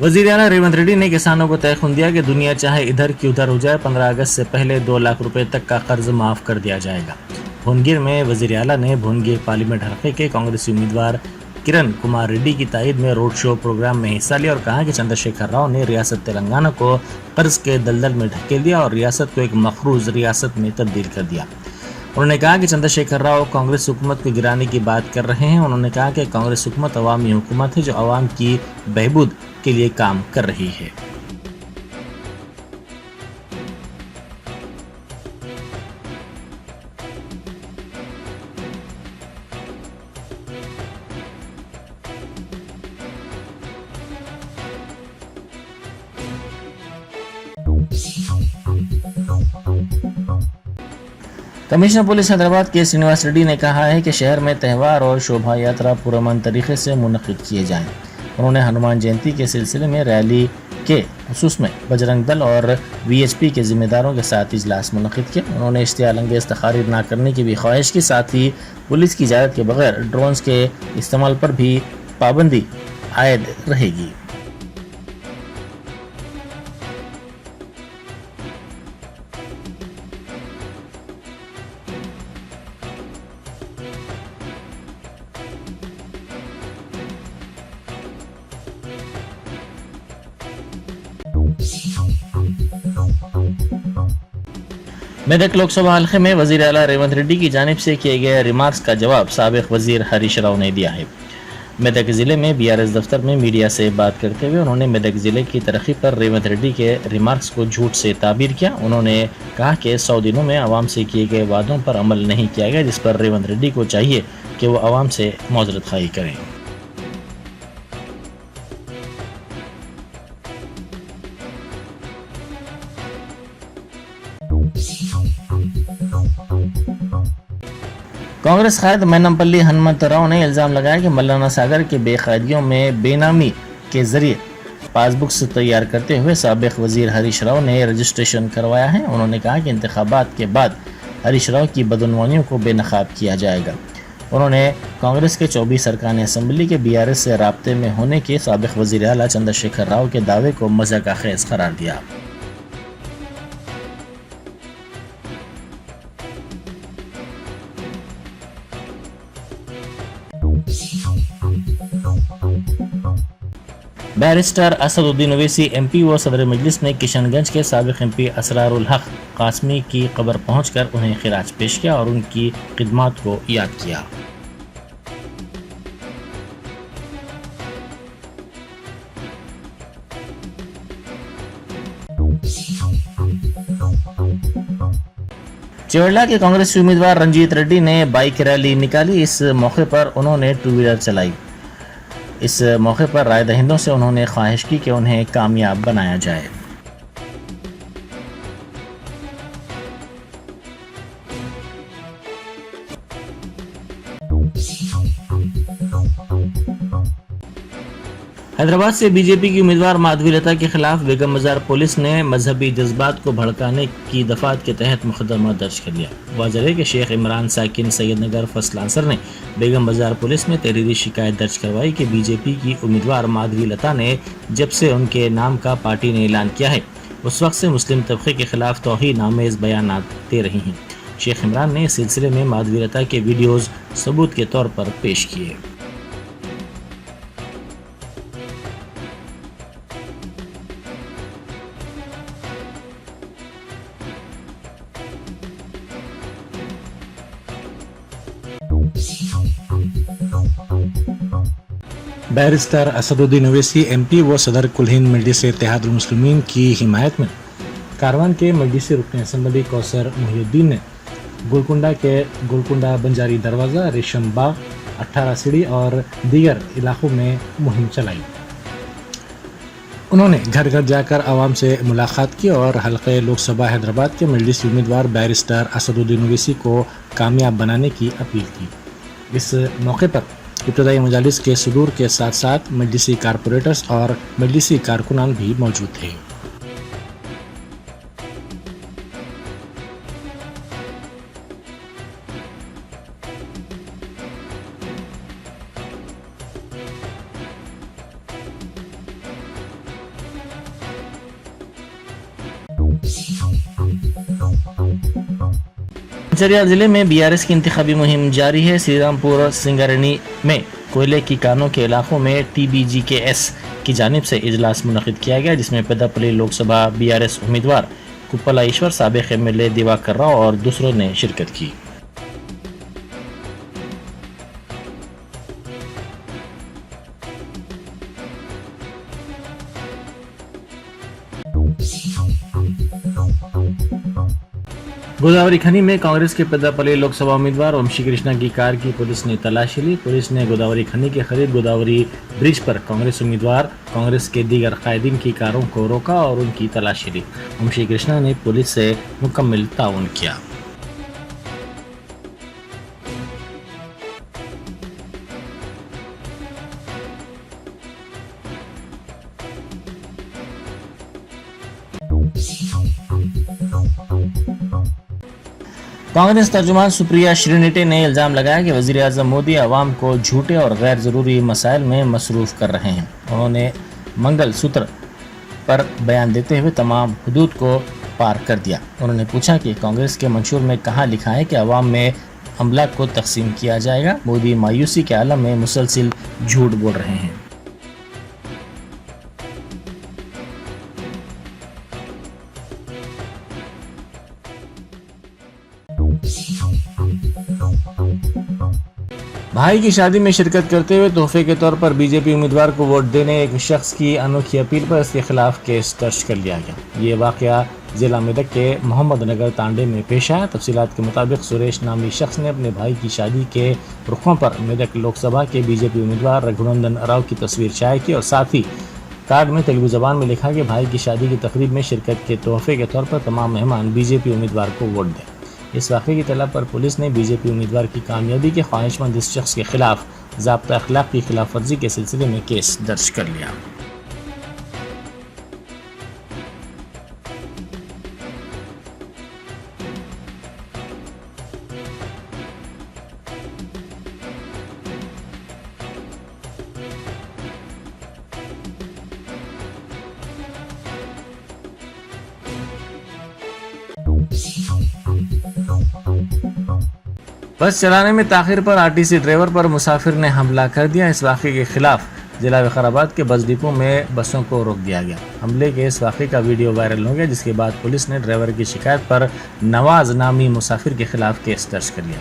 वजीर आला रेवंत रेड्डी ने किसानों को तय दिया कि दुनिया चाहे इधर की उधर हो जाए, 15 अगस्त से पहले 2 लाख रुपए तक का कर्ज माफ कर दिया जाएगा। भुवनगिर में वजीर आला ने भुवनगिर पार्लियामेंट हल्के के कांग्रेसी उम्मीदवार किरण कुमार रेड्डी की तायद में रोड शो प्रोग्राम में हिस्सा लिया और कहा कि चंद्रशेखर राव ने रियासत तेलंगाना को कर्ज के दलदल में ढकेल दिया और रियासत को एक मखरूज रियासत में तब्दील कर दिया। उन्होंने कहा कि चंद्रशेखर राव कांग्रेस हुकूमत को गिराने की बात कर रहे हैं। उन्होंने कहा कि कांग्रेस हुकूमत अवामी हुकूमत है जो अवाम की बहबूद के लिए काम कर रही है। कमिश्नर पुलिस हैदराबाद के श्रीनिवास रेड्डी ने कहा है कि शहर में त्यौहार और शोभा यात्रा पुरअमन तरीके से मुनक्किद किए जाएं। उन्होंने हनुमान जयंती के सिलसिले में रैली के खुसूस में बजरंग दल और वीएचपी के जिम्मेदारों के साथ इजलास मुनक्किद किया। उन्होंने इश्तियाल अंगेज तकारीर न करने की भी ख्वाहिश की, साथ ही पुलिस की इजाज़त के बगैर ड्रोन्स के इस्तेमाल पर भी पाबंदी आयद रहेगी। मेदक लोकसभा हल्के में वजीर आला रेवंत रेड्डी की जानिब से किए गए रिमार्क्स का जवाब साबिक वजीर हरीश राव ने दिया है। मेदक जिले में बीआरएस दफ्तर में मीडिया से बात करते हुए उन्होंने मेदक जिले की तरक्की पर रेवंत रेड्डी के रिमार्क्स को झूठ से ताबीर किया। उन्होंने कहा कि 100 दिनों में आवाम से किए गए वादों पर अमल नहीं किया गया, जिस पर रेवंत रेड्डी को चाहिए कि वो आवाम से मौजरत खाई करें। कांग्रेस कायद मैनमपल्ली हनुमंत राव ने इल्जाम लगाया कि मौलाना सागर के बेकायदियों में बेनामी के जरिए पासबुक्स तैयार करते हुए साबिक वजीर हरीश राव ने रजिस्ट्रेशन करवाया है। उन्होंने कहा कि इंतखाबात के बाद हरीश राव की बदनवानियों को बेनकाब किया जाएगा। उन्होंने कांग्रेस के 24 अरकान असम्बली के बीआरएस से राब्ते में होने के साबिक वजीर आला चंद्रशेखर राव के दावे को मज़ाक खेज करार दिया। बैरिस्टर असदुद्दीन ओवैसी एमपी व सदर मजलिस ने किशनगंज के साबिक एमपी असरारुल हक कासमी की कब्र पहुंचकर उन्हें खिराज पेश किया और उनकी खिदमत को याद किया। चेवड़ला के कांग्रेसी उम्मीदवार रंजीत रेड्डी ने बाइक रैली निकाली। इस मौके पर उन्होंने 2 व्हीलर चलाई। इस मौके पर राय दहिंदों से उन्होंने ख्वाहिश की कि उन्हें कामयाब बनाया जाए। हैदराबाद से बीजेपी की उम्मीदवार माधवी लता के खिलाफ बेगम बाजार पुलिस ने मजहबी जज्बात को भड़काने की दफात के तहत मुकदमा दर्ज कर लिया। वाज़ेह है कि शेख इमरान साकिन सैयद नगर फसल आंसर ने बेगम बाजार पुलिस में तहरीरी शिकायत दर्ज करवाई कि बीजेपी की उम्मीदवार माधवी लता ने जब से उनके नाम का पार्टी ने ऐलान किया है उस वक्त से मुस्लिम तबके के खिलाफ तौहीन आमेज बयानात दे रही हैं। शेख इमरान ने इस सिलसिले में माधवी लता के वीडियोज सबूत के तौर पर पेश किए। बैरिस्टर असदुद्दीन ओवैसी एमपी व सदर कुल-हिंद मजलिस इत्तेहादुल मुस्लिमीन की हिमायत में कारवान के मजलिसी रुकन असम्बली कौसर मुहिउद्दीन ने गोलकुंडा के गोलकुंडा बंजारी दरवाज़ा, रेशम बाग, 18 सीढ़ी और दीगर इलाकों में मुहिम चलाई। उन्होंने घर घर जाकर आवाम से मुलाकात की और हल्के लोकसभा हैदराबाद के मजलिसी उम्मीदवार बैरिस्टर असदुद्दीन ओवैसी को कामयाब बनाने की अपील की। इस मौके पर इब्तदाई मजालिस के सदूर के साथ साथ मजलिसी कारपोरेटर्स और मजलिसी कारकुनान भी मौजूद थे। मंचिरियाल जिले में बीआरएस की इंतखाबी मुहिम जारी है। श्रीरामपुर सिंगरनी में कोयले की कानों के इलाकों में TBGKS की जानिब से इजलास मुनक़िद किया गया, जिसमें पेद्दापल्ली लोकसभा बीआरएस उम्मीदवार कुप्पला ईश्वर, साबिक़ MLA दिवाकर राव और दूसरों ने शिरकत की। गोदावरी खनी में कांग्रेस के पेद्दापल्ली लोकसभा उम्मीदवार वंशी कृष्णा की कार की पुलिस ने तलाशी ली। पुलिस ने गोदावरी खनी के करीब गोदावरी ब्रिज पर कांग्रेस उम्मीदवार, कांग्रेस के दीगर कायदीन की कारों को रोका और उनकी तलाशी ली। वंशी कृष्णा ने पुलिस से मुकम्मल ताउन किया। कांग्रेस तर्जुमान सुप्रिया श्रीनेटे ने इल्जाम लगाया कि वजीर आजम मोदी अवाम को झूठे और गैर ज़रूरी मसाइल में मसरूफ़ कर रहे हैं। उन्होंने मंगल सूत्र पर बयान देते हुए तमाम हदूद को पार कर दिया। उन्होंने पूछा कि कांग्रेस के मंशूर में कहाँ लिखा है कि अवाम में अमला को तकसीम किया जाएगा। मोदी मायूसी के आलम में मुसलसिल झूठ बोल रहे हैं। भाई की शादी में शिरकत करते हुए तोहफे के तौर पर बीजेपी उम्मीदवार को वोट देने एक शख्स की अनोखी अपील पर इसके खिलाफ केस दर्ज कर लिया गया। ये वाकया जिला मेदक के मोहम्मद नगर तांडे में पेश आया। तफसीलात के मुताबिक सुरेश नामी शख्स ने अपने भाई की शादी के रुखों पर मेदक लोकसभा के बीजेपी उम्मीदवार रघुनंदन राव की तस्वीर शाये की और साथ ही कार्ड में तेलुगु जबान में लिखा कि भाई की शादी की तकरीब में शिरकत के तोहफे के तौर पर तमाम मेहमान बीजेपी उम्मीदवार को वोट दें। इस वाक़े की तलब पर पुलिस ने बीजेपी उम्मीदवार की कामयाबी के ख्वाहिशमंद इस शख्स के खिलाफ ज़ाब्ता अखलाक की खिलाफ वर्जी के सिलसिले में केस दर्ज कर लिया। बस चलाने में ताखिर पर आरटीसी ड्राइवर पर मुसाफिर ने हमला कर दिया। इस वाक़े के खिलाफ जिला विकाराबाद के बस डिपो में बसों को रोक दिया गया। हमले के इस वाक़े का वीडियो वायरल हो गया, जिसके बाद पुलिस ने ड्राइवर की शिकायत पर नवाज नामी मुसाफिर के खिलाफ केस दर्ज कर लिया।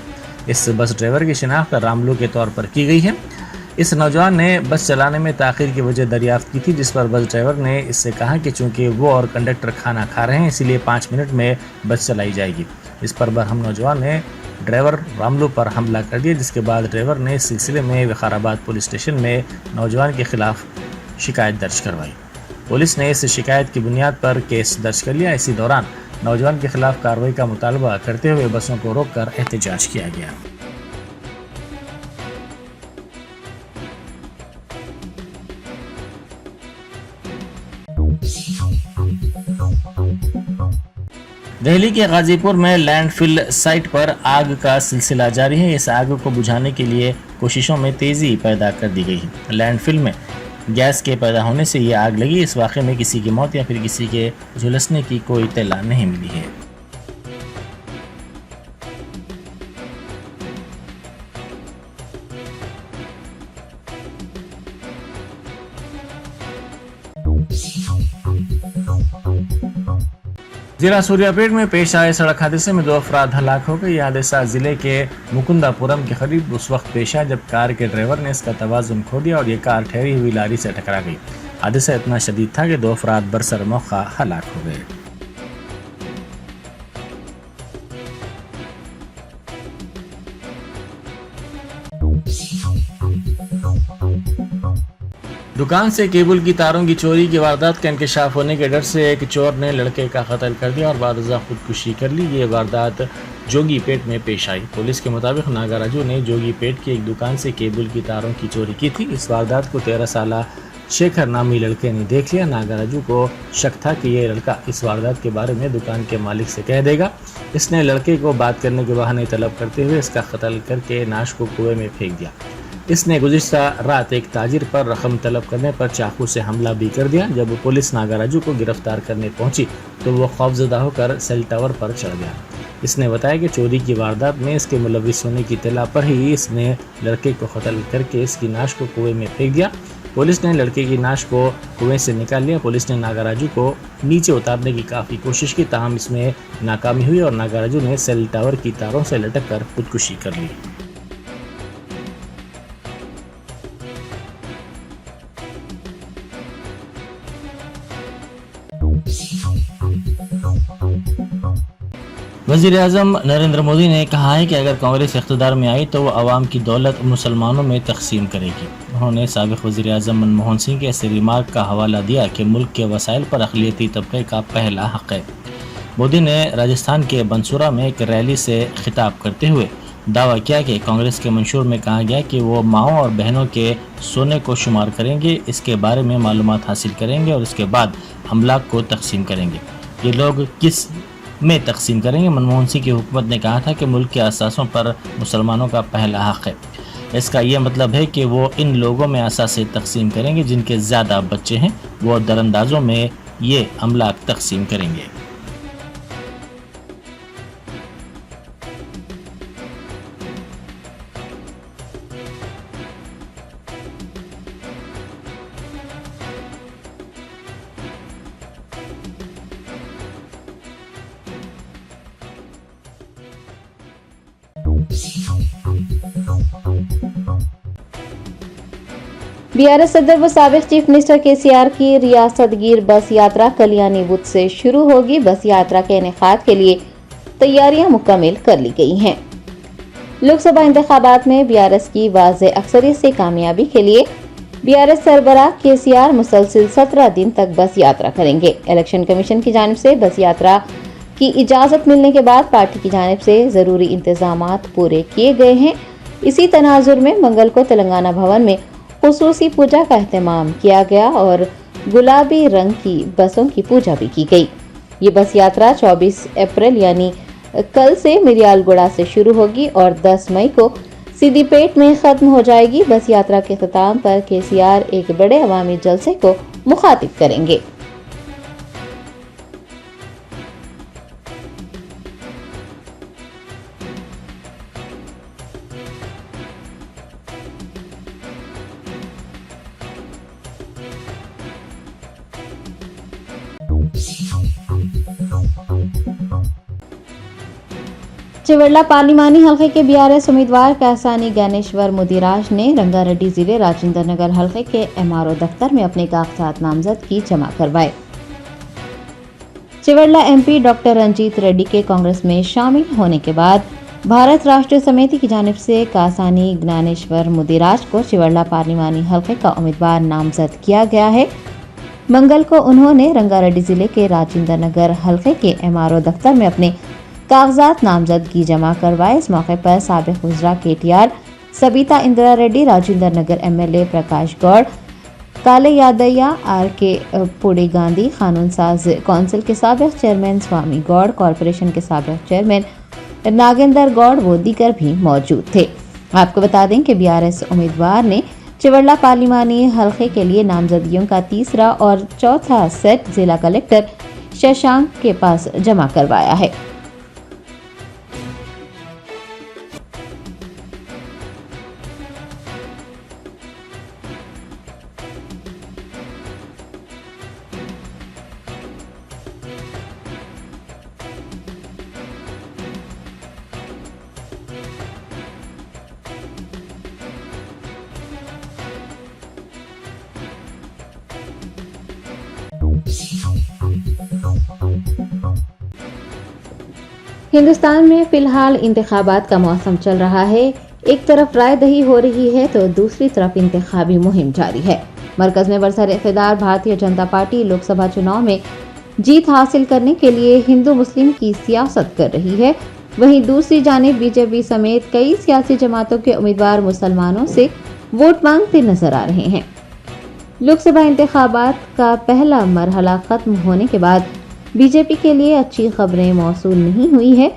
इस बस ड्राइवर की शिनाख्त रामलू के तौर पर की गई है। इस नौजवान ने बस चलाने में ताखिर की वजह दरियाफ्त की थी, जिस पर बस ड्राइवर ने इससे कहा कि चूंकि वो और कंडक्टर खाना खा रहे हैं इसीलिए 5 मिनट में बस चलाई जाएगी। इस पर बरहम नौजवान ने ड्राइवर रामलू पर हमला कर दिया, जिसके बाद ड्राइवर ने इस सिलसिले में विकाराबाद पुलिस स्टेशन में नौजवान के खिलाफ शिकायत दर्ज करवाई। पुलिस ने इस शिकायत की बुनियाद पर केस दर्ज कर लिया। इसी दौरान नौजवान के खिलाफ कार्रवाई का मुतालबा करते हुए बसों को रोककर एहतजाज किया गया। दिल्ली के गाजीपुर में लैंडफिल साइट पर आग का सिलसिला जारी है। इस आग को बुझाने के लिए कोशिशों में तेजी पैदा कर दी गई है। लैंडफिल में गैस के पैदा होने से ये आग लगी। इस वाक़े में किसी की मौत या फिर किसी के झुलसने की कोई इत्तला नहीं मिली है। जिला सूर्यापेट में पेश आए सड़क हादसे में 2 अफराद हलाक हो गए। यह हादसा जिले के मुकुंदापुरम के करीब उस वक्त पेश आया जब कार के ड्राइवर ने इसका तवाज़ुन खो दिया और ये कार ठहरी हुई लारी से टकरा गई। हादसा इतना शदीद था कि 2 अफराद बरसर मौका हलाक हो गए। दुकान से केबल की तारों की चोरी की वारदात का इंकशाफ होने के डर से एक चोर ने लड़के का कत्ल कर दिया और बादशाह खुदकुशी कर ली। ये वारदात जोगीपेट में पेश आई। पुलिस के मुताबिक नागाराजू ने जोगीपेट की एक दुकान से केबल की तारों की चोरी की थी। इस वारदात को 13 साल शेखर नामी लड़के ने देख लिया। नागाराजू को शक था कि ये लड़का इस वारदात के बारे में दुकान के मालिक से कह देगा। इसने लड़के को बात करने के बहाने तलब करते हुए इसका कत्ल करके नाश को कुएं में फेंक दिया। इसने गुज़िश्ता रात एक ताजिर पर रकम तलब करने पर चाकू से हमला भी कर दिया। जब पुलिस नागाराजू को गिरफ्तार करने पहुंची तो वो खौफजदा होकर सेल टावर पर चढ़ गया। इसने बताया कि चोरी की वारदात में इसके मुलविस होने की इत्तला पर ही इसने लड़के को कत्ल करके इसकी नाश को कुएं में फेंक दिया। पुलिस ने लड़के की नाश को कुएं से निकाल लिया। पुलिस ने नागाराजू को नीचे उतारने की काफ़ी कोशिश की, ताहम इसमें नाकामी हुई और नागाराजू ने सेल टावर की तारों से लटक कर खुदकुशी कर ली। वज़ीर-ए-आज़म नरेंद्र मोदी ने कहा है कि अगर कांग्रेस इक़्तिदार में आई तो वो आवाम की दौलत मुसलमानों में तकसीम करेगी। उन्होंने साबिक़ वज़ीर-ए-आज़म मनमोहन सिंह के ऐसे रिमार्क का हवाला दिया कि मुल्क के वसाइल पर अक़लियती तबक़े का पहला हक़ है। मोदी ने राजस्थान के बंसुरा में एक रैली से खिताब करते हुए दावा किया कि कांग्रेस के मंशूर में कहा गया कि वो माओं और बहनों के सोने को शुमार करेंगे, इसके बारे में मालूमात हासिल करेंगे और इसके बाद अमलाक को तकसीम करेंगे। ये लोग किस में तकसीम करेंगे? मनमोहन सिंह की हुकूमत ने कहा था कि मुल्क के असासों पर मुसलमानों का पहला हक़ है। इसका यह मतलब है कि वो इन लोगों में असासे तकसीम करेंगे जिनके ज़्यादा बच्चे हैं, वो दरअंदाजों में ये अमलाक तकसीम करेंगे। बीआरएस सदर व साबिक चीफ मिनिस्टर केसीआर की रियासत गिर बस यात्रा कल्याणी बुध से शुरू होगी। बस यात्रा के इनेकाद के लिए तैयारियां मुकम्मल कर ली गई हैं। लोकसभा इंतखाबात में बीआरएस की वाज़े अक्सरियत से कामयाबी के लिए बीआरएस सरबराह केसीआर मुसलसिल 17 दिन तक बस यात्रा करेंगे। इलेक्शन कमीशन की जानिब से बस यात्रा की इजाजत मिलने के बाद पार्टी की जानिब से जरूरी इंतजामात पूरे किए गए हैं। इसी तनाजुर में मंगल को तेलंगाना भवन में खुसूसी पूजा का एहतमाम किया गया और गुलाबी रंग की बसों की पूजा भी की गई। ये बस यात्रा 24 अप्रैल यानी कल से मिरियालगुड़ा से शुरू होगी और 10 मई को सिद्दीपेट में खत्म हो जाएगी। बस यात्रा के अख्ताम पर केसीआर एक बड़े अवामी जलसे को मुखातिब करेंगे। चिवड़ला पार्लिमानी हलके के बीआरएस उम्मीदवार कैसानी ज्ञानेश्वर मुदिराज ने रंगारेड्डी जिले राजेंद्र नगर हलके के एमआरओ दफ्तर में अपने कागजात नामजदगी जमा करवाए। चिवड़ला एमपी डॉक्टर रंजीत रेड्डी के कांग्रेस में शामिल होने के बाद भारत राष्ट्रीय समिति की जानिब से कैसानी ज्ञानेश्वर मुदिराज को चिवड़ला पार्लिमानी हलके का उम्मीदवार नामजद किया गया है। मंगल को उन्होंने रंगारेड्डी जिले के राजेंद्र नगर हलके के एमआरओ दफ्तर में अपने कागजात नामजदगी जमा करवाए। इस मौके पर साबिक वज़रा केटीआर, सबिता इंदिरा रेड्डी, राजेंद्र नगर एमएलए प्रकाश गौड़, काले यादయ్య, आरके पुड़ी गांधी, कानून साज कौंसिल के साबिक चेयरमैन स्वामी गौड़, कॉरपोरेशन के साबिक चेयरमैन नागेंद्र गौड़ व दीगर भी मौजूद थे। आपको बता दें कि बीआरएस उम्मीदवार ने चिवड़ला पार्लिमानी हलके के लिए नामजदगियों का तीसरा और चौथा सेट जिला कलेक्टर शशांक के पास जमा करवाया है। हिंदुस्तान में फिलहाल इंतखाबात का मौसम चल रहा है। एक तरफ राय दही हो रही है तो दूसरी तरफ इंतखाबी मुहिम जारी है। मरकज में बरसर इख्तिदार भारतीय जनता पार्टी लोकसभा चुनाव में जीत हासिल करने के लिए हिंदू मुस्लिम की सियासत कर रही है। वहीं दूसरी जानिब बीजेपी समेत कई सियासी जमातों के उम्मीदवार मुसलमानों से वोट मांगते नजर आ रहे हैं। लोकसभा इंतखाबात का पहला मरहला खत्म होने के बाद बीजेपी के लिए अच्छी खबरें मौसूल नहीं हुई है।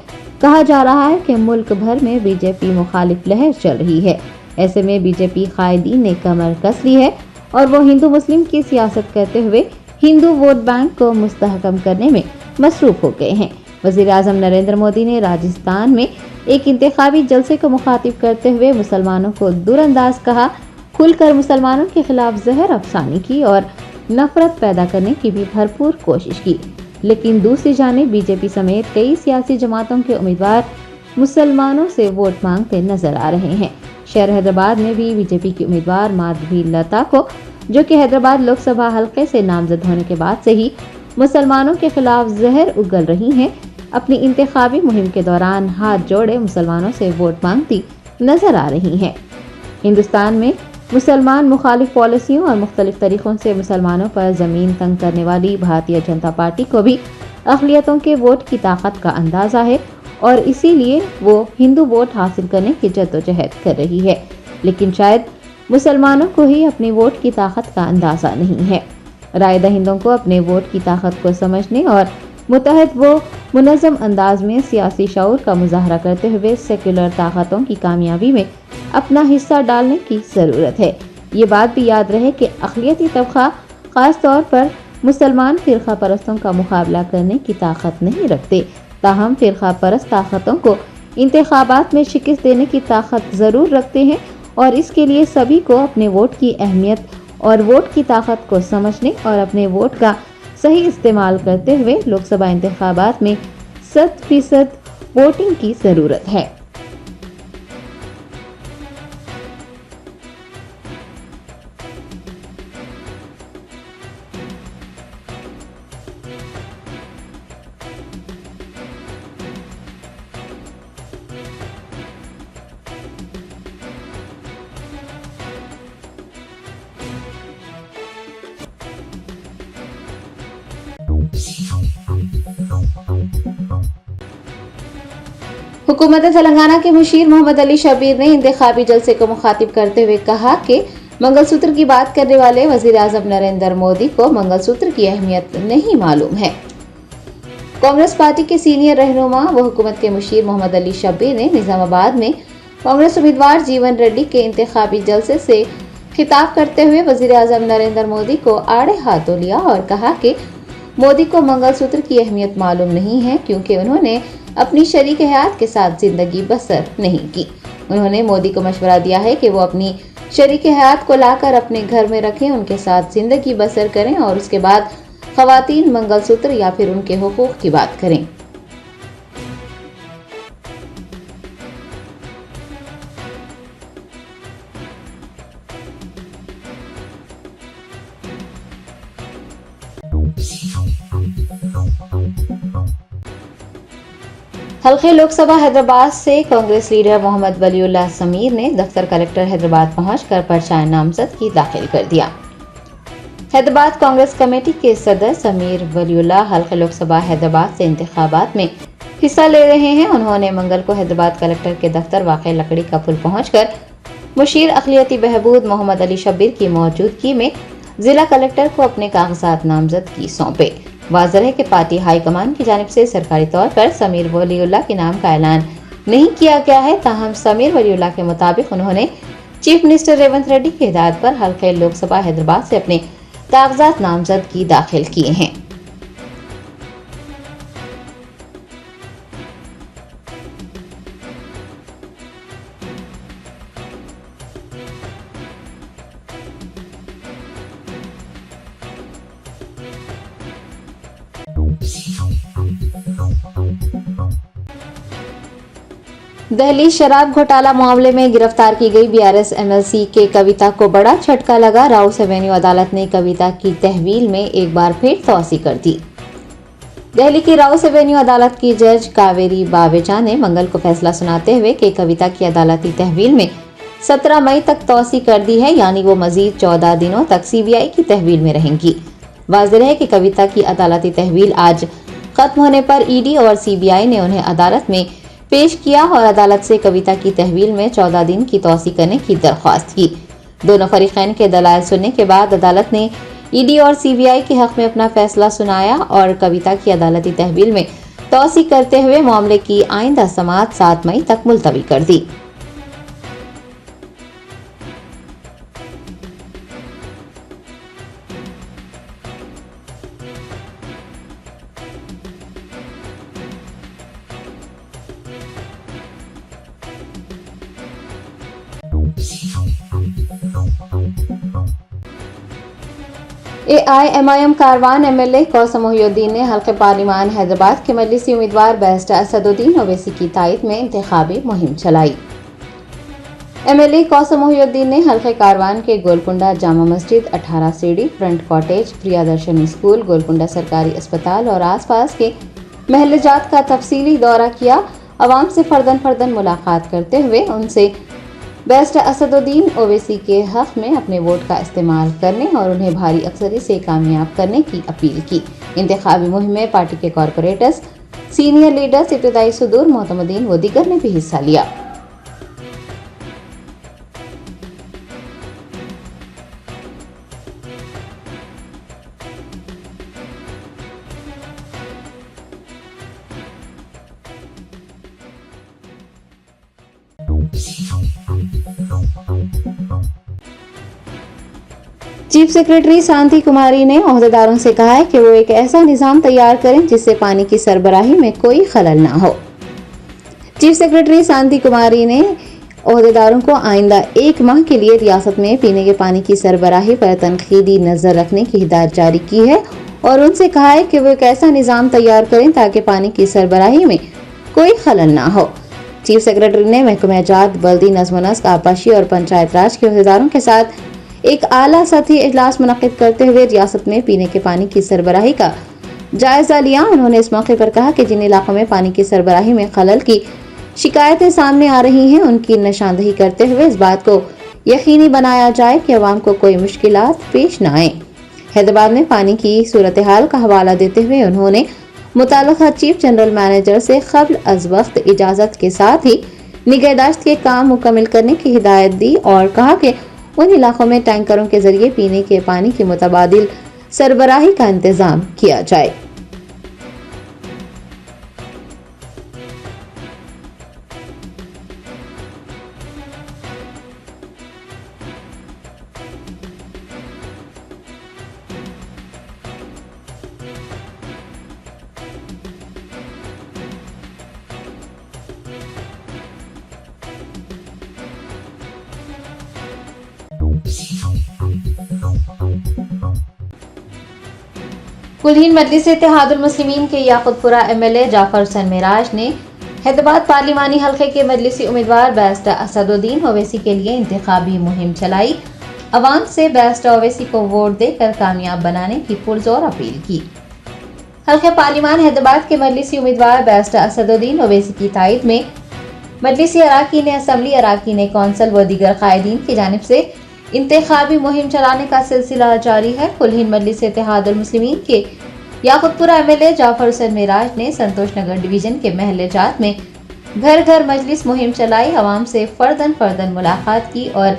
कहा जा रहा है कि मुल्क भर में बीजेपी मुखालिफ लहर चल रही है। ऐसे में बीजेपी कायदीन ने कमर कस ली है और वो हिंदू मुस्लिम की सियासत करते हुए हिंदू वोट बैंक को मुस्तहकम करने में मसरूफ हो गए हैं। वजीर आजम नरेंद्र मोदी ने राजस्थान में एक इंतखाबी जलसे को मुखातिब करते हुए मुसलमानों को दूरअंदाज कहा, खुलकर मुसलमानों के खिलाफ जहर अफसानी की और नफरत पैदा करने की भी भरपूर कोशिश की। लेकिन दूसरी जानिब बीजेपी समेत कई सियासी जमातों के उम्मीदवार मुसलमानों से वोट मांगते नजर आ रहे हैं। शहर हैदराबाद में भी बीजेपी की उम्मीदवार माधवी लता को, जो कि हैदराबाद लोकसभा हलके से नामजद होने के बाद से ही मुसलमानों के खिलाफ जहर उगल रही हैं, अपनी इंतखाबी मुहिम के दौरान हाथ जोड़े मुसलमानों से वोट मांगती नजर आ रही हैं। हिंदुस्तान में मुसलमान मुखालिफ पॉलिसियों और मुख्तलिफ तरीकों से मुसलमानों पर जमीन तंग करने वाली भारतीय जनता पार्टी को भी अक़लियतों के वोट की ताकत का अंदाजा है और इसीलिए वो हिंदू वोट हासिल करने की जद्दोजहद कर रही है। लेकिन शायद मुसलमानों को ही अपने वोट की ताकत का अंदाजा नहीं है। राय दहिंदों को अपने वोट की ताकत को समझने और मुतहद वो मुनज़्ज़म अंदाज में सियासी शऊर का मुजाहरा करते हुए सेक्युलर ताकतों की कामयाबी में अपना हिस्सा डालने की ज़रूरत है। ये बात भी याद रहे कि अक़लियती तबक़ा ख़ास तौर पर मुसलमान फ़िरक़ा परस्तों का मुकाबला करने की ताकत नहीं रखते, ताहम फ़िरक़ा परस्त ताकतों को इंतखाबात में शिकस्त देने की ताकत ज़रूर रखते हैं और इसके लिए सभी को अपने वोट की अहमियत और वोट की ताकत को समझने और अपने वोट का सही इस्तेमाल करते हुए लोकसभा इंतखाबात में 100% वोटिंग की ज़रूरत है। हुकूमत तेलंगाना के मुशीर मोहम्मद अली शब्बीर ने इंतखाबी जलसे को मुखातिब करते हुए कहा कि मंगलसूत्र की बात करने वाले वजीर आजम नरेंद्र मोदी को मंगलसूत्र की अहमियत नहीं मालूम है। कांग्रेस पार्टी के सीनियर रहनुमा व हुकूमत के मुशीर मोहम्मद अली शब्बीर ने निजामाबाद में कांग्रेस उम्मीदवार जीवन रेड्डी के इंतखाबी जलसे से खिताब करते हुए वजीर आजम नरेंद्र मोदी को आड़े हाथों लिया और कहा कि मोदी को मंगलसूत्र की अहमियत मालूम नहीं है क्योंकि उन्होंने अपनी शरीक हयात के साथ जिंदगी बसर नहीं की। उन्होंने मोदी को मशवरा दिया है कि वो अपनी शरीक हयात को लाकर अपने घर में रखें, उनके साथ जिंदगी बसर करें और उसके बाद खवातीन मंगलसूत्र या फिर उनके हुकूक की बात करें। हल्के लोकसभा हैदराबाद से कांग्रेस लीडर मोहम्मद वलीउल्लाह समीर ने दफ्तर कलेक्टर हैदराबाद पहुंचकर पर्चा नामजदगी दाखिल कर दिया। हैदराबाद कांग्रेस कमेटी के सदर समीर वलीउल्लाह हल्के लोकसभा हैदराबाद से इंतखाबात में हिस्सा ले रहे हैं। उन्होंने मंगल को हैदराबाद कलेक्टर के दफ्तर वाक़ लकड़ी का पुल पहुंचकर मुशीर अक़लियती बहबूद मोहम्मद अली शब्बीर की मौजूदगी में जिला कलेक्टर को अपने कागजात नामजदगी सौंपे। वाज़ेह है कि पार्टी हाईकमान की जानिब से सरकारी तौर पर समीर वलीउल्लाह के नाम का ऐलान नहीं किया गया है, ताहम समीर वलीउल्लाह के मुताबिक उन्होंने चीफ मिनिस्टर रेवंत रेड्डी की हिदायत पर हल्के लोकसभा हैदराबाद से अपने कागजात नामजदगी दाखिल किए हैं। दहलीज शराब घोटाला मामले में गिरफ्तार की गई बीआरएस एमएलसी के कविता को बड़ा झटका लगा। राउस एवेन्यू अदालत ने कविता की तहवील में एक बार फिर तौसी कर दी। दिल्ली की राउस एवेन्यू अदालत की जज कावेरी बावेचा ने मंगल को फैसला सुनाते हुए कि कविता की अदालती तहवील में 17 मई तक तौसी कर दी है, यानी वो मजीद 14 दिनों तक सीबीआई की तहवील में रहेंगी। वाज़ेह है कि कविता की अदालती तहवील आज खत्म होने पर ईडी और सीबीआई ने उन्हें अदालत में पेश किया और अदालत से कविता की तहवील में 14 दिन की तौसी करने की दरख्वास्त की। दोनों फरीकैन के दलाइल सुनने के बाद अदालत ने ईडी और सीबीआई के हक में अपना फैसला सुनाया और कविता की अदालती तहवील में तौसी करते हुए मामले की आइंदा समाअत 7 मई तक मुलतवी कर दी। AIMIM कारवान MLA कौसम मोहिउद्दीन ने हल्के पार्लिमान हैदराबाद के मजलिसी उम्मीदवार बैरिस्टर असदुद्दीन ओवैसी की तायद में इंतखाबी मुहिम चलाई। MLA कौसम मोहिउद्दीन ने हल्के कारवान के गोलकुंडा जामा मस्जिद, 18 सीढ़ी, front cottage, Priyadarshini school, Golconda सरकारी अस्पताल और आसपास के महल्लेजात का तफसीली दौरा किया। अवाम से फर्दन मुलाकात करते हुए उनसे बैरिस्टर असदुद्दीन ओवैसी के हक में अपने वोट का इस्तेमाल करने और उन्हें भारी अक्सरी से कामयाब करने की अपील की। इंतखाबी मुहिम में पार्टी के कॉरपोरेटर्स, सीनियर लीडर्स, इब्तदाई सुदूर, मोतमदीन व दीगर ने भी हिस्सा लिया। चीफ सेक्रेटरी शांति कुमारी ने ओहदेदारों से कहा है कि वो एक ऐसा निजाम तैयार करें जिससे पानी की सरबराही में कोई खलल ना हो। चीफ सेक्रेटरी शांति कुमारी ने ओहदेदारों को आइंदा 1 माह के लिए रियासत में पीने के पानी की सरबराही पर तनकीदी नजर रखने की हिदायत जारी की है और उनसे कहा है कि वो एक ऐसा निजाम तैयार करें ताकि पानी की सरबराही में कोई खलल ना हो। चीफ सेक्रेटरी ने महकमे जात, बल्दी नज़्म नस्क, आबपाशी और पंचायत राज के ओहदेदारों के साथ एक आला सतही इजलास मुनक्किद करते हुए रियासत में पीने के पानी की सरबराही का जायजा लिया। उन्होंने इस मौके पर कहा कि जिन इलाकों में पानी की सरबराही में खलल की शिकायतें सामने आ रही हैं उनकी निशानदही करते हुए इस बात को यकीनी बनाया जाए कि अवाम को कोई मुश्किलात पेश न आए। हैदराबाद में पानी की सूरत हाल का हवाला देते हुए उन्होंने मुताल्लिका चीफ जनरल मैनेजर से क़ब्ल अज़ वक्त इजाज़त के साथ ही निगहदाश्त के काम मुकम्मल करने की हिदायत दी और कहा कि उन इलाकों में टैंकरों के जरिए पीने के पानी की मुतबादिल सरबराही का इंतजाम किया जाए। कुलहीन मजलिस इत्तेहादुल मुस्लिमीन के याकुतपुरा MLA जाफर हुसैन मेराज ने हैदराबाद पार्लिमानी हल्के के मजलिसी उम्मीदवार बैरिस्टर असदुद्दीन ओवैसी के लिए इंतखाबी मुहिम चलाई। अवाम से बैरिस्टर ओवैसी को वोट देकर कामयाब बनाने की पुरजोर अपील की। हल्के पार्लिमान हैदराबाद के मजलिसी उम्मीदवार बैरिस्टर असदुद्दीन ओवैसी की तायद में मजलिसी अराकीन असम्बली, अराकीन कौंसल व दीगर कायदीन की जानिब से इंतखाबी मुहिम चलाने का सिलसिला जारी है। कुलहीन मजलिस इत्तेहादुल मुस्लिमीन के याकुतपुरा MLA जाफर हुसैन मेराज ने संतोष नगर डिवीजन के महल्लेजात में घर घर मजलिस मुहिम चलाई। अवाम से फर्दन मुलाकात की और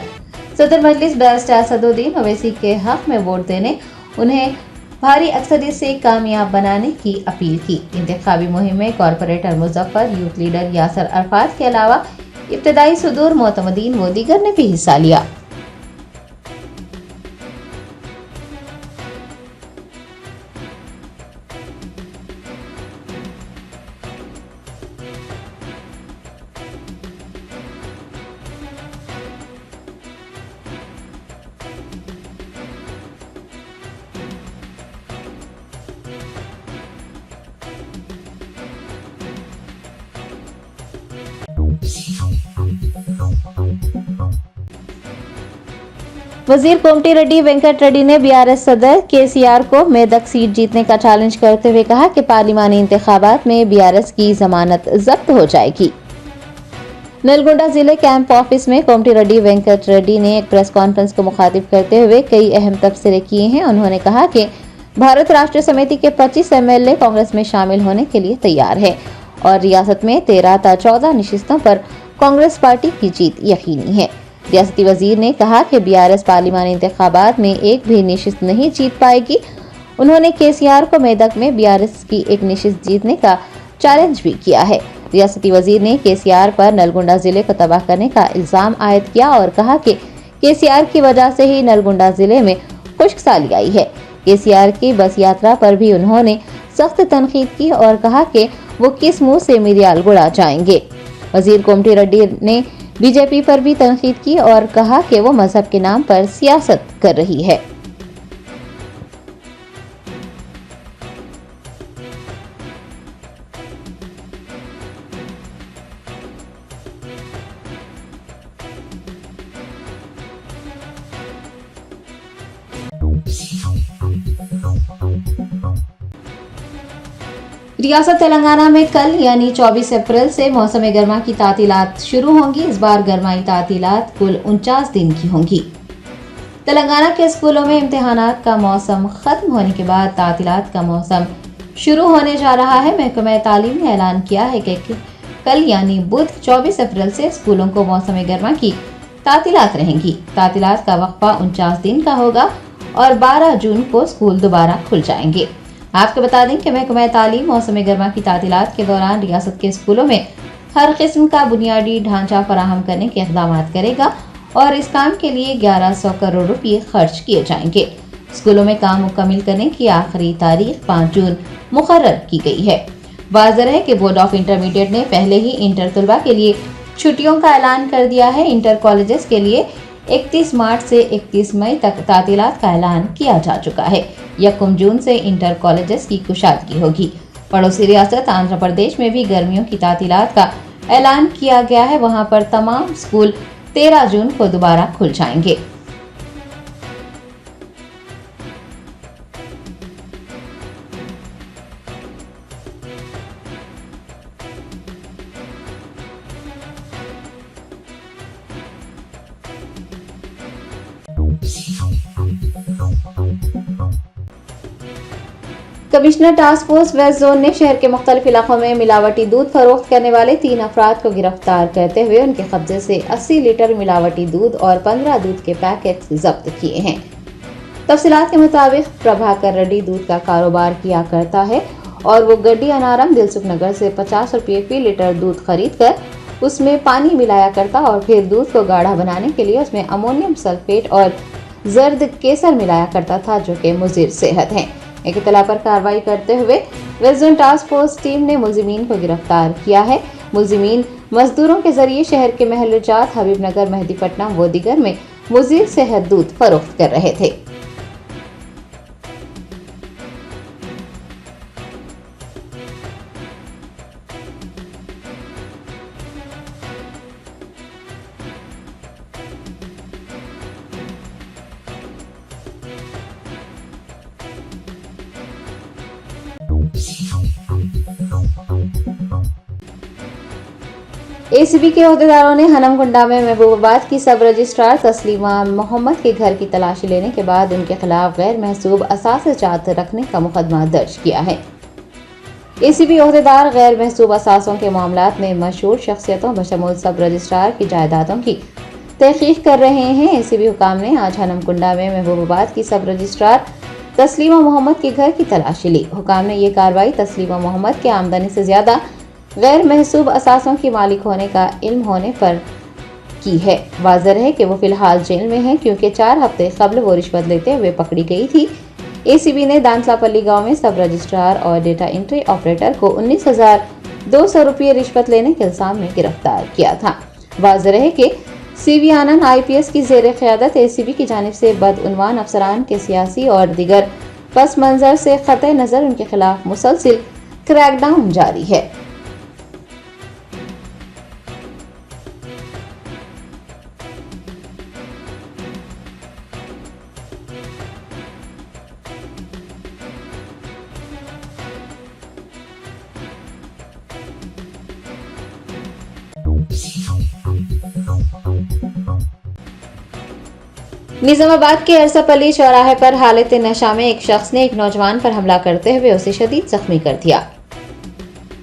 सदर मजलिस बैरिस्टर असदुद्दीन ओवैसी के हक में वोट देने, उन्हें भारी अक्सरियत से कामयाब बनाने की अपील की। इंतखाबी मुहिम में corporator Muzaffar, youth leader Yasir Arafat के अलावा इब्तदाई सुदूर, मोतमदीन व दीगर ने भी हिस्सा लिया। वजीर कोमटी रेड्डी वेंकट रेड्डी ने BRS सदर KCR को मेदक सीट जीतने का चैलेंज करते हुए कहा कि पार्लिमानी इंतखाबात में BRS की जमानत जब्त हो जाएगी। नलगोंडा जिले कैंप ऑफिस में कोमटी रेड्डी वेंकट रेड्डी ने एक प्रेस कॉन्फ्रेंस को मुखातिब करते हुए कई अहम तबसरे किए हैं। उन्होंने कहा कि भारत राष्ट्र समिति के 25 MLA कांग्रेस में शामिल होने के लिए तैयार है और रियासत में 13 ta 14 नशिस्तों पर कांग्रेस पार्टी की जीत यकीनी है। रियासती वजीर ने कहा कि BRS पार्लिमानी इंतखाबात में एक भी नशिस्त नहीं जीत पाएगी। उन्होंने KCR को मेदक में BRS की एक नशिस्त जीतने का चैलेंज भी किया है। रियासती वजीर ने KCR पर नलगोंडा जिले को तबाह करने का इल्जाम आयद किया और कहा कि KCR की वजह से ही नलगोंडा जिले में खुश्कसाली आई है। KCR की बस यात्रा पर भी उन्होंने सख्त तनकीद की और कहा कि वो किस मुंह से मिरियाल गुड़ा जाएंगे। वजीर कोमटी रेड्डी ने BJP पर भी तनकीद की और कहा कि वो मजहब के नाम पर सियासत कर रही है। रियासत तेलंगाना में कल यानी 24 अप्रैल से मौसम गर्मा की तातीलात शुरू होंगी। इस बार गर्माई तातीलात कुल 49 दिन की होंगी। तेलंगाना के स्कूलों में इम्तिहानात का मौसम खत्म होने के बाद तातीलात का मौसम शुरू होने जा रहा है। महकमा तालीम ने ऐलान किया है कि कल यानी बुध 24 अप्रैल से स्कूलों को मौसम गर्मा की तातीलात रहेंगी। तातीलात का वक्फा 49 दिन का होगा और 12 जून को स्कूल दोबारा खुल जाएंगे। आपको बता दें कि महकमा तालीम मौसम गर्मा की तातीलात के दौरान रियासत के स्कूलों में हर किस्म का बुनियादी ढांचा फराहम करने के इक़दाम करेगा और इस काम के लिए 1100 करोड़ रुपये खर्च किए जाएंगे। स्कूलों में काम मुकम्मल करने की आखिरी तारीख 5 जून मुकर्रर की गई है। वाज़ेह है कि बोर्ड ऑफ इंटरमीडिएट ने पहले ही इंटर तलबा के लिए छुट्टियों का ऐलान कर दिया है। इंटर कॉलेजेस के लिए 31 मार्च से 31 मई तक तातीलात का ऐलान किया जा चुका है। 1 जून से इंटर कॉलेजेस की कुशादगी होगी। पड़ोसी रियासत आंध्र प्रदेश में भी गर्मियों की तातीलात का ऐलान किया गया है। वहां पर तमाम स्कूल 13 जून को दोबारा खुल जाएंगे। Commissioner task force west zone ने शहर के मुख्तलिफ इलाकों में मिलावटी दूध फरोख्त करने वाले 3 अफराद को गिरफ्तार करते हुए उनके कब्जे से 80 लीटर मिलावटी दूध और 15 दूध के पैकेट जब्त किए हैं। तफसीलात के मुताबिक प्रभाकर रेड्डी दूध का कारोबार किया करता है और वो गड्डी अनारम दिलसुख नगर से 50 रुपये फी लीटर दूध खरीद कर उसमें पानी मिलाया करता और फिर दूध को गाढ़ा बनाने के लिए उसमें अमोनियम सल्फेट और जर्द केसर मिलाया करता था, जो कि मुज़िर सेहत है। एक इत्तला पर कार्रवाई करते हुए west zone task force team ने मुलजिमीन को गिरफ्तार किया है। मुलजिमीन मजदूरों के जरिए शहर के महलजात हबीबनगर, मेहदीपट्टनम व दीगर में मुज़िर सेहत दूध फरोख्त कर रहे थे। एसीबी के अहदेदारों ने हनमकुंडा में महबूबाबाद की सब रजिस्ट्रार तस्लीमा मोहम्मद के घर की तलाशी लेने के बाद उनके खिलाफ गैर महसूब असासे-जात रखने का मुकदमा दर्ज किया है। एसीबी अहदेदार गैर महसूब असासों के मामलात में मशहूर शख्सियतों बशमूल सब रजिस्ट्रार की जायदादों की तहकीक कर रहे हैं। एसीबी हुकाम ने आज हनमकुंडा में महबूबाबाद की सब रजिस्ट्रार तस्लीमा मोहम्मद के घर की तलाशी ली। हुकाम ने यह कार्रवाई तस्लीमा मोहम्मद के आमदनी से ज्यादा गैर महसूब असासों की मालिक होने का इल्म होने पर की है। वाज़ेह है कि वो फिलहाल जेल में है क्योंकि 4 हफ्ते कबल वो रिश्वत लेते हुए पकड़ी गई थी। एसीबी ने दांसलापल्ली गांव में सब रजिस्ट्रार और डेटा एंट्री ऑपरेटर को 19,200 रुपये रिश्वत लेने के इल्जाम में गिरफ्तार किया था। वाज़ेह है कि सीवी आनंद IPS की ज़ेर क़यादत एसीबी की जानिब से बदउनवान अफसरान के सियासी और दीगर पस मंजर से क़तई नज़र उनके खिलाफ मुसलसिल क्रैकडाउन जारी है। निजामाबाद के अरसापल्ली चौराहे पर हालत नशा में एक शख्स ने एक नौजवान पर हमला करते हुए उसे शदीद जख्मी कर दिया।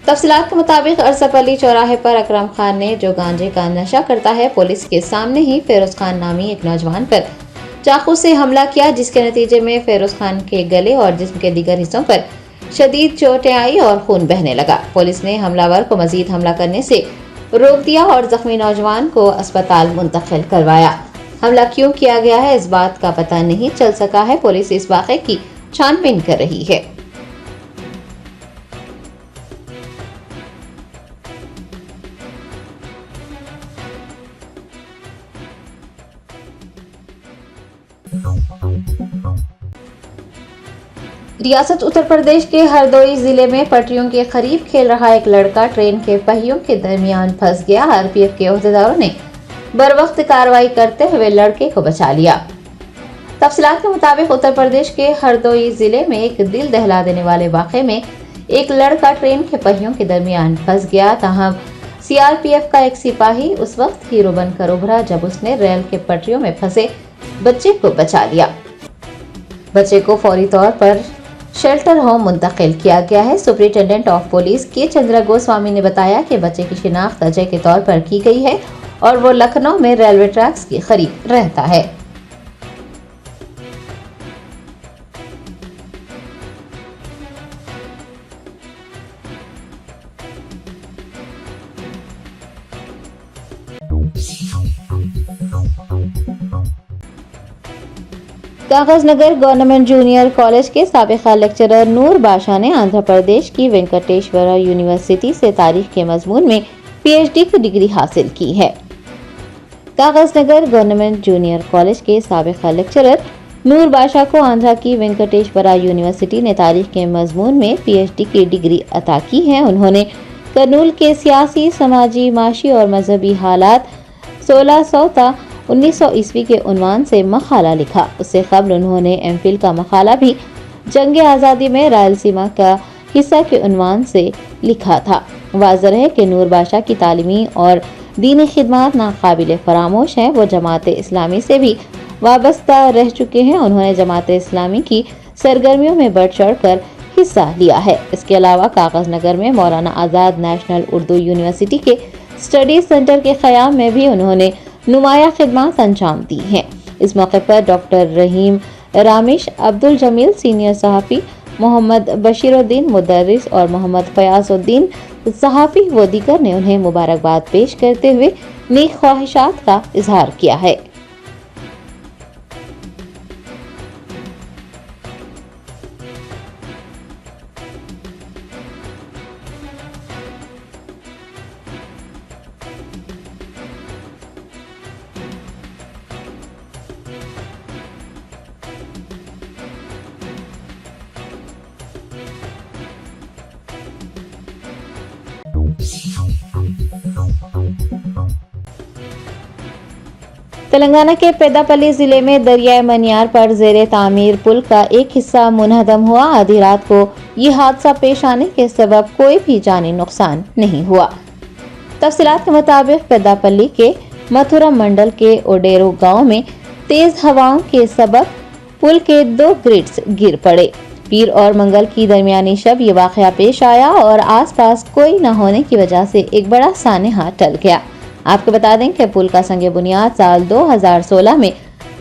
तफसीलात के मुताबिक अरसापल्ली चौराहे पर अकरम खान ने, जो गांजे का नशा करता है, पुलिस के सामने ही फिरोज खान नामी एक नौजवान पर चाकू से हमला किया, जिसके नतीजे में फिरोज खान के गले और जिस्म के दीगर हिस्सों पर शदीद चोटें आई और खून बहने लगा। पुलिस ने हमलावर को मजीद हमला करने से रोक दिया और जख्मी नौजवान को अस्पताल मुंतकिल करवाया। हमला क्यों किया गया है, इस बात का पता नहीं चल सका है। पुलिस इस वाक़े की छानबीन कर रही है। रियासत उत्तर प्रदेश के हरदोई जिले में पटरियों के करीब खेल रहा एक लड़का ट्रेन के पहियों के दरमियान फंस गया। आरपीएफ के अहदेदारों ने बरवक्त कार्रवाई करते हुए लड़के को बचा लिया। तफसीलात के मुताबिक उत्तर प्रदेश के हरदोई जिले में एक दिल दहला देने वाले वाक़े में एक लड़का ट्रेन के पहियों के दरमियान फंस गया। ताहम सीआरपीएफ का एक सिपाही उस वक्त हीरो बनकर उभरा जब उसने रेल के पटरियों में फंसे बच्चे को बचा लिया। बच्चे को फौरी तौर पर शेल्टर होम मुंतकिल किया गया है। सुपरिटेंडेंट ऑफ पुलिस के चंद्रा गोस्वामी ने बताया कि बच्चे की शिनाख्त अजय के तौर पर की गई है और वो लखनऊ में रेलवे ट्रैक्स के करीब रहता है। कागजनगर गवर्नमेंट जूनियर कॉलेज के साबिका लेक्चरर नूर बाशा ने आंध्र प्रदेश की वेंकटेश्वरा यूनिवर्सिटी से तारीख के मजमून में पीएचडी की डिग्री हासिल की है। कागजनगर गवर्नमेंट जूनियर कॉलेज के साबिका लेक्चरर नूर बाशा को आंध्र की वेंकटेश्वरा यूनिवर्सिटी ने तारीख के मजमून में पीएचडी की डिग्री अता की है। उन्होंने कर्नूल के सियासी, समाजी, माशी और मजहबी हालात 1600 ता 1900 ईस्वी के उन्वान से मकाला लिखा। उससे कबल उन्होंने एमफिल का मकाला भी जंग आज़ादी में रायलसीमा का हिस्सा के उन्वान से लिखा था। वाज़ेह है कि नूर बाशा की तालीमी और दीनी खिदमत नाकाबिल फरामोश हैं। वो जमात इस्लामी से भी वाबस्ता रह चुके हैं। उन्होंने जमात इस्लामी की सरगर्मियों में बढ़ चढ़ कर हिस्सा लिया है। इसके अलावा कागजनगर में मौलाना आज़ाद नेशनल उर्दू यूनिवर्सिटी के स्टडी सेंटर के क़याम में भी उन्होंने नुमाया खिदमत अंजाम दी हैं। इस मौके पर डॉक्टर रहीम रामिश, अब्दुल जमील सीनियर सहाफ़ी, मोहम्मद बशीरुद्दीन मुदर्रिस और मोहम्मद फयाजुद्दीन सहाफ़ी व दीगर ने उन्हें मुबारकबाद पेश करते हुए नेक ख्वाहिशात का इजहार किया है। तेलंगाना के पेद्दापल्ली जिले में दरियाए मनियार पर जेरे तामीर पुल का एक हिस्सा मुनहदम हुआ। आधी रात को ये हादसा पेश आने के सबब कोई भी जानी नुकसान नहीं हुआ। तफसीलात के मुताबिक पेद्दापल्ली के मथुरा मंडल के ओडेरो गांव में तेज हवाओं के सबब पुल के 2 ग्रिड्स गिर पड़े। पीर और मंगल की दरमियानी शब ये वाकया पेश आया और आसपास कोई न होने की वजह से एक बड़ा सानहा टल गया। आपको बता दें कि पुल का संग बुनियाद साल 2016 में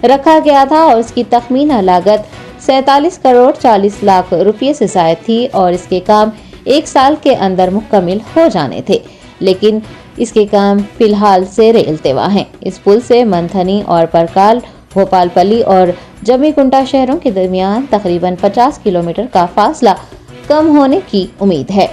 रखा गया था और इसकी तखमीना लागत 47 करोड़ 40 लाख रुपए से जायद थी और इसके काम 1 साल के अंदर मुकम्मल हो जाने थे, लेकिन इसके काम फिलहाल सेरे इल्तिवा हैं। इस पुल से मंथनी और परकाल, भोपालपल्ली और जमीकुंटा शहरों के दरमियान तकरीबन 50 किलोमीटर का फासला कम होने की उम्मीद है।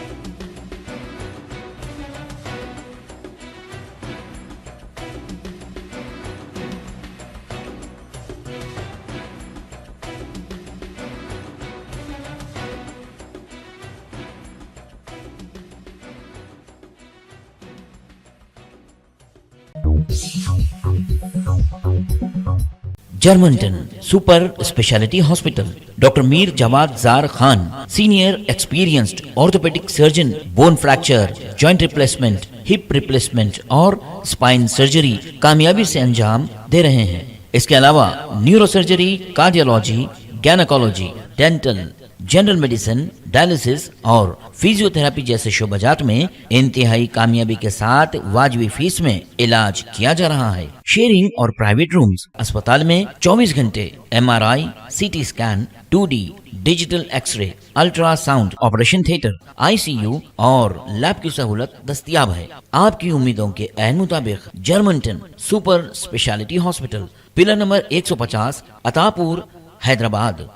Germanton super speciality hospital, doctor Mir Jawad Zar Khan, senior experienced orthopaedic surgeon, bone fracture, joint replacement, hip replacement और स्पाइन सर्जरी कामयाबी से अंजाम दे रहे हैं। इसके अलावा neuro surgery, cardiology, gynaecology, dental, general medicine, dialysis और फिजियोथेरेपी जैसे शोबाजात में इंतहाई कामयाबी के साथ वाजिबी फीस में इलाज किया जा रहा है। शेयरिंग और प्राइवेट रूम्स, अस्पताल में 24 घंटे MRI, CT scan, 2D digital x-ray, ultrasound, operation theatre, ICU और लैब की सहूलत दस्तयाब है। आपकी उम्मीदों के ऐन मुताबिक Germanton super speciality hospital, pillar number 150, Attapur, Hyderabad.